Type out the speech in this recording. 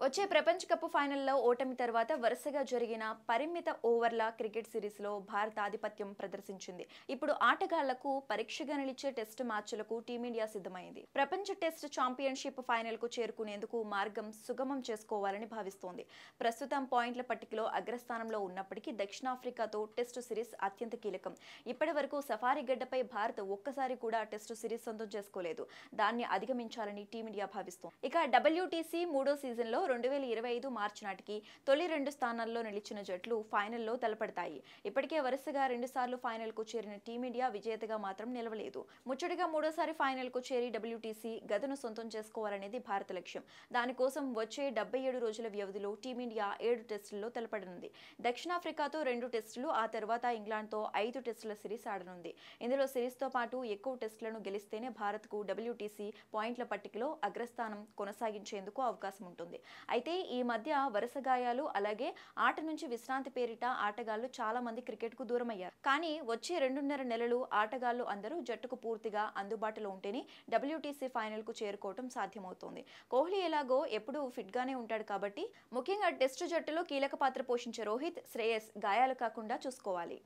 వచ్చే ప్రపంచ కప్ ఫైనల్లో ఓటమి తర్వాత వరుసగా జరిగిన పరిమిత ఓవర్ల క్రికెట్ సిరీస్లో భారత ఆధిపత్యం ప్రదర్శించింది. ఇప్పుడు ఆటగాళ్లకు పరీక్షగా నిలిచే టెస్టు మ్యాచ్లకు టీమిండియా సిద్ధమైంది. ప్రపంచ టెస్ట్ ఛాంపియన్షిప్ ఫైనల్కు చేరుకునేందుకు మార్గం సుగమం చేసుకోవాలని భావిస్తోంది. ప్రస్తుతం పాయింట్ల పట్టికలో అగ్రస్థానంలో ఉన్నప్పటికీ దక్షిణాఫ్రికాతో టెస్టు సిరీస్ అత్యంత కీలకం. ఇప్పటి వరకు సఫారీ గడ్డపై భారత్ ఒక్కసారి కూడా టెస్టు సిరీస్ సొంతం చేసుకోలేదు. దాన్ని అధిగమించాలని టీమిండియా భావిస్తోంది. ఇక WTC మూడో సీజన్లో 2025 మార్చి నాటికి తొలి 2 స్థానాల్లో నిలిచిన జట్లు ఫైనల్లో తలపడతాయి. ఇప్పటికే వరుసగా 2 సార్లు ఫైనల్కు చేరిన టీమిండియా విజేతగా మాత్రం నిలవలేదు. ముచ్చటగా మూడోసారి ఫైనల్కు చేరి WTC గదను సొంతం చేసుకోవాలనేది భారత లక్ష్యం. దానికోసం వచ్చే 77 రోజుల వ్యవధిలో టీమిండియా 7 టెస్టుల్లో తలపడనుంది. దక్షిణాఫ్రికాతో 2 టెస్టులు, ఆ తర్వాత ఇంగ్లాండ్తో 5 టెస్టుల సిరీస్ ఆడనుంది. ఇందులో సిరీస్తో పాటు ఎక్కువ టెస్టులను గెలిస్తేనే భారత్కు WTC పాయింట్ల పట్టికలో అగ్రస్థానం కొనసాగించేందుకు అవకాశం ఉంటుంది. అయితే ఈ మధ్య వరుస గాయాలు, అలాగే ఆట నుంచి విశ్రాంతి పేరిట ఆటగాళ్లు చాలా మంది క్రికెట్కు దూరమయ్యారు. కానీ వచ్చే 2.5 నెలలు ఆటగాళ్లు అందరూ జట్టుకు పూర్తిగా అందుబాటులో ఉంటేనే WTC ఫైనల్కు చేరుకోవడం సాధ్యమవుతోంది. కోహ్లీ ఎలాగో ఎప్పుడూ ఫిట్గానే ఉంటాడు కాబట్టి ముఖ్యంగా టెస్టు జట్టులో కీలక పాత్ర పోషించే రోహిత్, శ్రేయస్ గాయాలు కాకుండా చూసుకోవాలి.